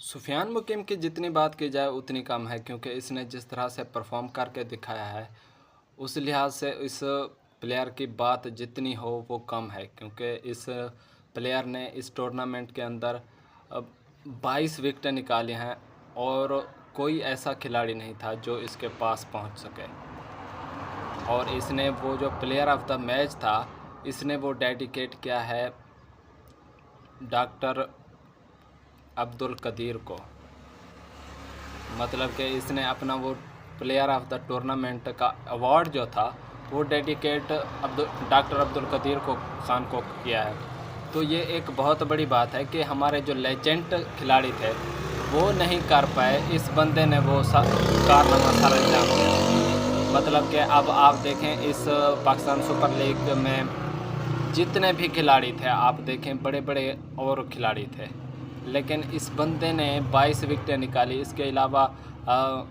सुफियान मुकीम की जितनी बात की जाए उतनी कम है, क्योंकि इसने जिस तरह से परफॉर्म करके दिखाया है उस लिहाज से इस प्लेयर की बात जितनी हो वो कम है। क्योंकि इस प्लेयर ने इस टूर्नामेंट के अंदर 22 विकेटें निकाली हैं और कोई ऐसा खिलाड़ी नहीं था जो इसके पास पहुंच सके। और इसने वो जो प्लेयर ऑफ द मैच था इसने वो डेडिकेट किया है डॉक्टर अब्दुल कदीर को। मतलब कि इसने अपना वो प्लेयर ऑफ द टूर्नामेंट का अवार्ड जो था वो डेडिकेट डॉक्टर अब्दुल कदीर को खान को किया है। तो ये एक बहुत बड़ी बात है कि हमारे जो लेजेंड खिलाड़ी थे वो नहीं कर पाए, इस बंदे ने वो कारनामा सर अंजाम दिया। मतलब कि अब आप देखें इस पाकिस्तान सुपर लीग में जितने भी खिलाड़ी थे, आप देखें बड़े बड़े और खिलाड़ी थे, लेकिन इस बंदे ने 22 विकेटें निकाली। इसके अलावा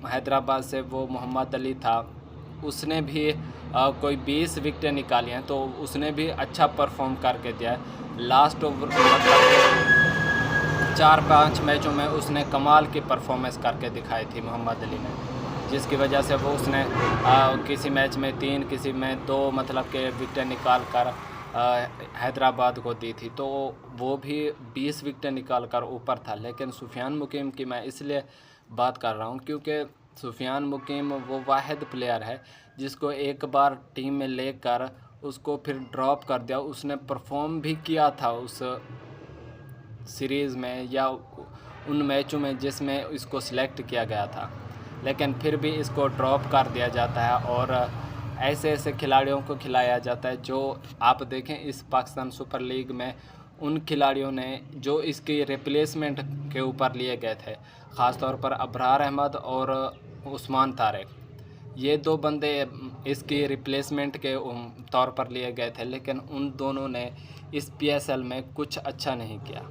हैदराबाद से वो मोहम्मद अली था, उसने भी कोई 20 विकेटें निकाली हैं, तो उसने भी अच्छा परफॉर्म करके दिया है। लास्ट ओवर मतलब 4-5 मैचों में उसने कमाल की परफॉर्मेंस करके दिखाई थी मोहम्मद अली ने, जिसकी वजह से वो उसने किसी मैच में 3 किसी में 2 मतलब के विकेटें निकाल कर हैदराबाद को दी थी। तो वो भी 20 विकेटें निकाल कर ऊपर था। लेकिन सुफियान मुकीम की मैं इसलिए बात कर रहा हूँ क्योंकि सुफियान मुकीम वो वाहिद प्लेयर है जिसको एक बार टीम में लेकर उसको फिर ड्रॉप कर दिया। उसने परफॉर्म भी किया था उस सीरीज़ में या उन मैचों में जिसमें इसको सिलेक्ट किया गया था, लेकिन फिर भी इसको ड्रॉप कर दिया जाता है और ऐसे ऐसे खिलाड़ियों को खिलाया जाता है जो आप देखें इस पाकिस्तान सुपर लीग में उन खिलाड़ियों ने जो इसकी रिप्लेसमेंट के ऊपर लिए गए थे, ख़ास तौर पर अबरार अहमद और उस्मान तारिक, ये 2 बंदे इसकी रिप्लेसमेंट के तौर पर लिए गए थे, लेकिन उन दोनों ने इस पीएसएल में कुछ अच्छा नहीं किया।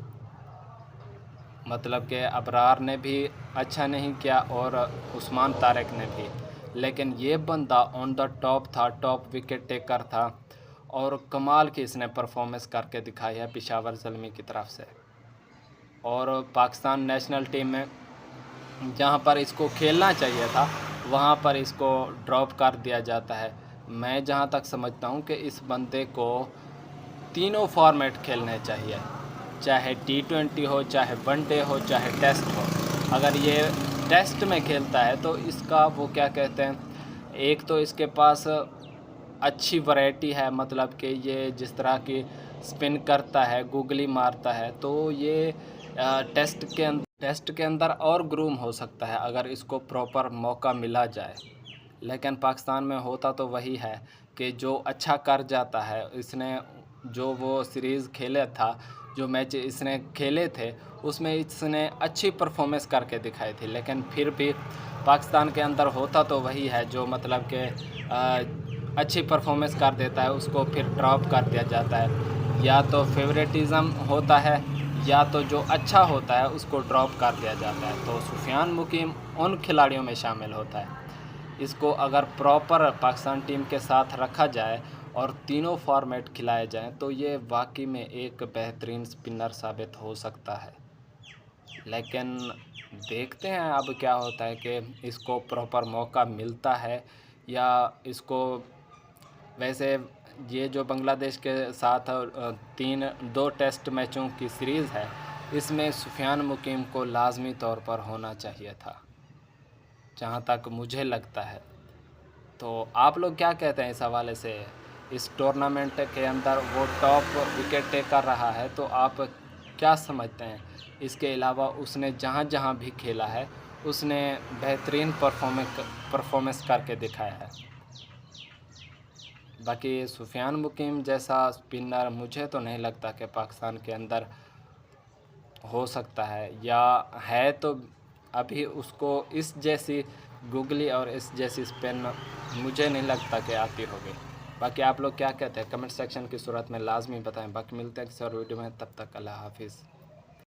मतलब कि अबरार ने भी अच्छा नहीं किया और उस्मान तारिक ने भी, लेकिन ये बंदा ऑन द टॉप था, टॉप विकेट टेकर था और कमाल की इसने परफॉर्मेंस करके दिखाई है पेशावर ज़ल्मी की तरफ से। और पाकिस्तान नेशनल टीम में जहाँ पर इसको खेलना चाहिए था वहाँ पर इसको ड्रॉप कर दिया जाता है। मैं जहाँ तक समझता हूँ कि इस बंदे को तीनों फॉर्मेट खेलने चाहिए, चाहे T20 हो, चाहे वनडे हो, चाहे टेस्ट हो। अगर ये टेस्ट में खेलता है तो इसका वो क्या कहते हैं, एक तो इसके पास अच्छी वैरायटी है, मतलब कि ये जिस तरह की स्पिन करता है, गूगली मारता है, तो ये टेस्ट के अंदर और ग्रूम हो सकता है अगर इसको प्रॉपर मौका मिला जाए। लेकिन पाकिस्तान में होता तो वही है कि जो अच्छा कर जाता है, इसने जो वो सीरीज़ खेले था, जो मैच इसने खेले थे उसमें इसने अच्छी परफॉर्मेंस करके दिखाई थी, लेकिन फिर भी पाकिस्तान के अंदर होता तो वही है जो मतलब कि अच्छी परफॉर्मेंस कर देता है उसको फिर ड्रॉप कर दिया जाता है। या तो फेवरेटिज़म होता है या तो जो अच्छा होता है उसको ड्रॉप कर दिया जाता है। तो सुफियान मुकीम उन खिलाड़ियों में शामिल होता है। इसको अगर प्रॉपर पाकिस्तान टीम के साथ रखा जाए और तीनों फॉर्मेट खिलाए जाएं तो ये वाकई में एक बेहतरीन स्पिनर साबित हो सकता है। लेकिन देखते हैं अब क्या होता है कि इसको प्रॉपर मौका मिलता है या इसको, वैसे ये जो बांग्लादेश के साथ 2 टेस्ट मैचों की सीरीज़ है इसमें सुफियान मुकीम को लाजमी तौर पर होना चाहिए था, जहाँ तक मुझे लगता है। तो आप लोग क्या कहते हैं इस हवाले से? इस टूर्नामेंट के अंदर वो टॉप विकेट टेकर रहा है, तो आप क्या समझते हैं? इसके अलावा उसने जहाँ जहाँ भी खेला है उसने बेहतरीन परफॉर्मेंस करके दिखाया है। बाकी सुफियान मुकीम जैसा स्पिनर मुझे तो नहीं लगता कि पाकिस्तान के अंदर हो सकता है, या है तो अभी उसको इस जैसी गूगली और इस जैसी स्पिन मुझे नहीं लगता कि आती होगी। बाकी आप लोग क्या कहते हैं कमेंट सेक्शन की सूरत में लाजमी बताएं। बाकी मिलते हैं किसी और वीडियो में, तब तक अल्लाह हाफिज़।